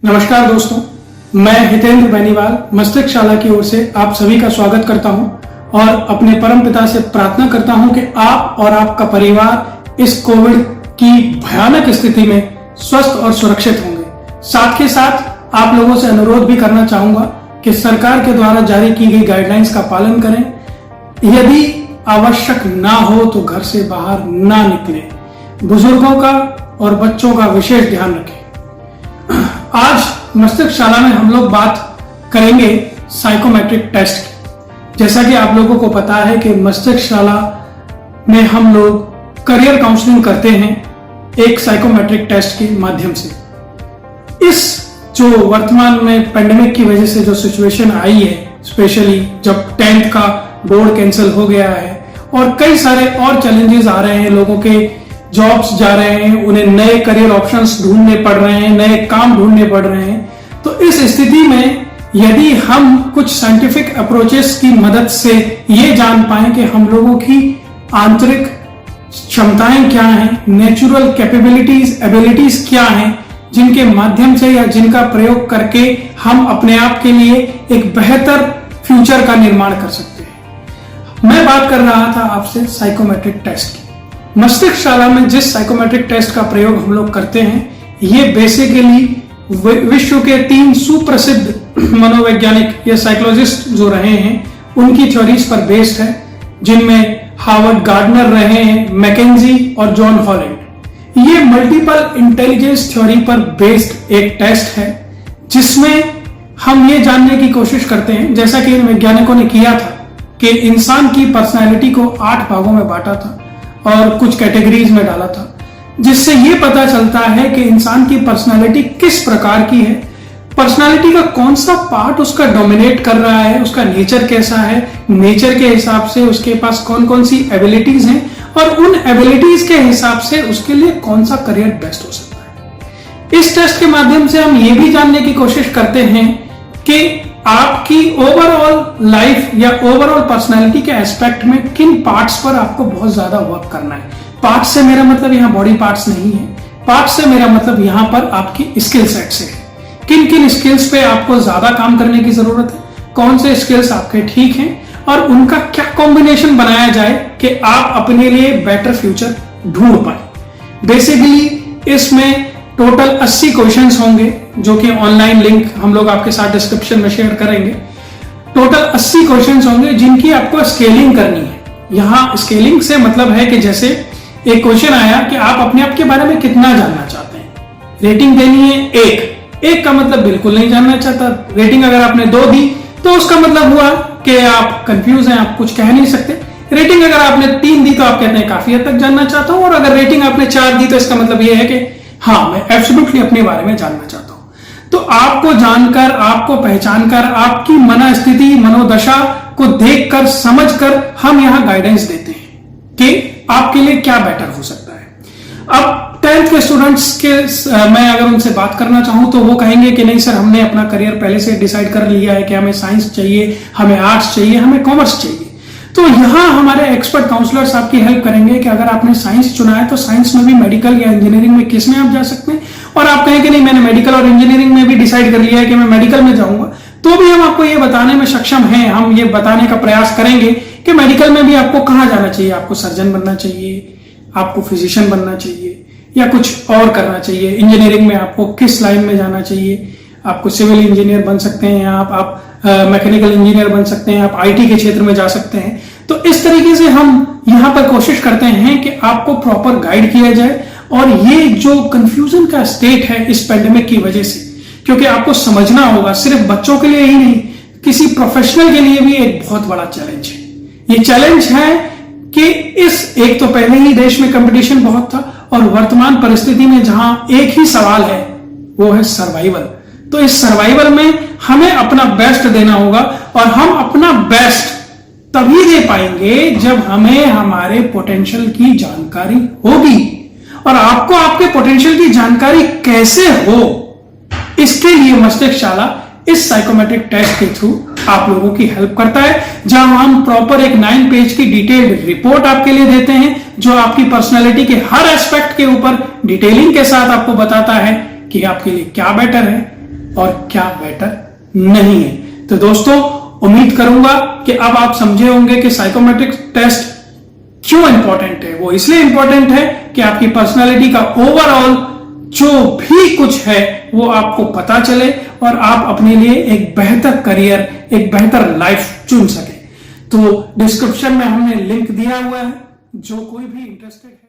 नमस्कार दोस्तों, मैं हितेंद्र बेनीवाल मस्तिष्क शाला की ओर से आप सभी का स्वागत करता हूं और अपने परम पिता से प्रार्थना करता हूं कि आप और आपका परिवार इस कोविड की भयानक स्थिति में स्वस्थ और सुरक्षित होंगे। साथ के साथ आप लोगों से अनुरोध भी करना चाहूंगा कि सरकार के द्वारा जारी की गई गाइडलाइंस का पालन करें। यदि आवश्यक ना हो तो घर से बाहर ना निकलें। बुजुर्गों का और बच्चों का विशेष ध्यान रखें। आज मस्तिष्क शाला में हम लोग बात करेंगे साइकोमेट्रिक टेस्ट की। जैसा कि आप लोगों को पता है कि मस्तिष्क शाला में हम लोग करियर काउंसलिंग करते हैं एक साइकोमेट्रिक टेस्ट के माध्यम से। इस जो वर्तमान में पेंडेमिक की वजह से जो सिचुएशन आई है, स्पेशली जब 10th का बोर्ड कैंसिल हो गया है और कई सारे और चैलेंजेस आ रहे हैं, लोगों के जॉब्स जा रहे हैं, उन्हें नए करियर ऑप्शंस ढूंढने पड़ रहे हैं, नए काम ढूंढने पड़ रहे हैं। तो इस स्थिति में यदि हम कुछ साइंटिफिक अप्रोचेस की मदद से ये जान पाएं कि हम लोगों की आंतरिक क्षमताएं क्या हैं, नेचुरल कैपेबिलिटीज, एबिलिटीज क्या हैं, जिनके माध्यम से या जिनका प्रयोग करके हम अपने आप के लिए एक बेहतर फ्यूचर का निर्माण कर सकते हैं। मैं बात कर रहा था आपसे साइकोमेट्रिक टेस्ट की। मस्तिष्क शाला में जिस साइकोमेट्रिक टेस्ट का प्रयोग हम लोग करते हैं, ये बेसिकली विश्व के 3 सुप्रसिद्ध मनोवैज्ञानिक या साइकोलॉजिस्ट जो रहे हैं उनकी थ्योरीज पर बेस्ड है, जिनमें हार्वर्ड गार्डनर रहे हैं, मैकेंजी और जॉन हॉलैंड। ये मल्टीपल इंटेलिजेंस थ्योरी पर बेस्ड एक टेस्ट है जिसमें हम ये जानने की कोशिश करते हैं, जैसा कि इन वैज्ञानिकों ने किया था कि इंसान की पर्सनैलिटी को 8 भागों में बांटा था और कुछ कैटेगरीज में डाला था, जिससे ये पता चलता है कि इंसान की पर्सनालिटी किस प्रकार की है, पर्सनालिटी का कौन सा पार्ट उसका डोमिनेट कर रहा है, उसका नेचर कैसा है, नेचर के हिसाब से उसके पास कौन कौन सी एबिलिटीज हैं और उन एबिलिटीज के हिसाब से उसके लिए कौन सा करियर बेस्ट हो सकता है। इस टेस्ट के माध्यम से हम ये भी जानने की कोशिश करते हैं कि आपकी ओवरऑल लाइफ या ओवरऑल पर्सनालिटी के एस्पेक्ट में किन पार्ट्स पर आपको बहुत ज्यादा वर्क करना है। पार्ट्स से मेरा मतलब यहाँ बॉडी पार्ट्स नहीं है, पार्ट्स से मेरा मतलब यहाँ पर आपकी स्किल सेट से है। किन किन स्किल्स पे आपको ज्यादा काम करने की जरूरत है, कौन से स्किल्स आपके ठीक हैं और उनका क्या कॉम्बिनेशन बनाया जाए कि आप अपने लिए बेटर फ्यूचर ढूंढ पाए। बेसिकली इसमें टोटल 80 क्वेश्चंस होंगे, जो कि ऑनलाइन लिंक हम लोग आपके साथ डिस्क्रिप्शन में शेयर करेंगे। टोटल 80 क्वेश्चंस होंगे जिनकी आपको स्केलिंग करनी है। यहाँ स्केलिंग से मतलब है कि जैसे एक क्वेश्चन आया कि आप अपने आप के बारे में कितना जानना चाहते हैं, रेटिंग देनी है 1 का मतलब बिल्कुल नहीं जानना चाहता। रेटिंग अगर आपने 2 दी तो उसका मतलब हुआ कि आप कंफ्यूज हैं, आप कुछ कह नहीं सकते। रेटिंग अगर आपने 3 दी तो आप कहते हैं काफी हद तक जानना चाहता हूं, और अगर रेटिंग आपने 4 दी तो इसका मतलब यह है कि हाँ, मैं एब्सोल्युटली अपने बारे में जानना चाहता हूं। तो आपको जानकर, आपको पहचानकर, आपकी मनस्थिति, मनोदशा को देखकर, समझकर हम यहां गाइडेंस देते हैं कि आपके लिए क्या बेटर हो सकता है। अब 10th के स्टूडेंट्स के मैं अगर उनसे बात करना चाहूं तो वो कहेंगे कि नहीं सर, हमने अपना करियर पहले से डिसाइड कर लिया है कि हमें साइंस चाहिए, हमें आर्ट्स चाहिए, हमें कॉमर्स चाहिए। तो यहाँ हमारे एक्सपर्ट काउंसलर्स आपकी हेल्प करेंगे कि अगर आपने साइंस चुना है तो साइंस में भी, मेडिकल या इंजीनियरिंग में किस में आप जा सकते हैं। और आप कहें कि नहीं, मैंने मेडिकल और इंजीनियरिंग में भी डिसाइड कर लिया है कि मैं मेडिकल में जाऊंगा, तो भी हम आपको ये बताने में सक्षम हैं। हम ये बताने का प्रयास करेंगे कि मेडिकल में भी आपको कहाँ जाना चाहिए। आपको सर्जन बनना चाहिए, आपको फिजिशियन बनना चाहिए या कुछ और करना चाहिए। इंजीनियरिंग में आपको किस लाइन में जाना चाहिए, आपको सिविल इंजीनियर बन सकते हैं, आप मैकेनिकल इंजीनियर बन सकते हैं, आप आईटी के क्षेत्र में जा सकते हैं। तो इस तरीके से हम यहाँ पर कोशिश करते हैं कि आपको प्रॉपर गाइड किया जाए। और ये जो कंफ्यूजन का स्टेट है इस पेंडेमिक की वजह से, क्योंकि आपको समझना होगा सिर्फ बच्चों के लिए ही नहीं, किसी प्रोफेशनल के लिए भी एक बहुत बड़ा चैलेंज है। ये चैलेंज है कि एक तो पहले ही देश में कंपटीशन बहुत था और वर्तमान परिस्थिति में जहां एक ही सवाल है वो है सर्वाइवल। तो इस सर्वाइवल में हमें अपना बेस्ट देना होगा, और हम अपना बेस्ट तभी दे पाएंगे जब हमें हमारे पोटेंशियल की जानकारी होगी। और आपको आपके पोटेंशियल की जानकारी कैसे हो, इसके लिए मस्तिष्क शाला इस साइकोमेट्रिक टेस्ट के थ्रू आप लोगों की हेल्प करता है, जहां हम प्रॉपर एक 9 पेज की डिटेल्ड रिपोर्ट आपके लिए देते हैं, जो आपकी पर्सनालिटी के हर एस्पेक्ट के ऊपर डिटेलिंग के साथ आपको बताता है कि आपके लिए क्या बेटर है, और क्या बेटर नहीं है। तो दोस्तों, उम्मीद करूंगा कि अब आप समझे होंगे कि साइकोमेट्रिक टेस्ट क्यों इंपॉर्टेंट है। वो इसलिए इंपॉर्टेंट है कि आपकी पर्सनालिटी का ओवरऑल जो भी कुछ है वो आपको पता चले और आप अपने लिए एक बेहतर करियर, एक बेहतर लाइफ चुन सके। तो डिस्क्रिप्शन में हमने लिंक दिया हुआ है, जो कोई भी इंटरेस्टेड है।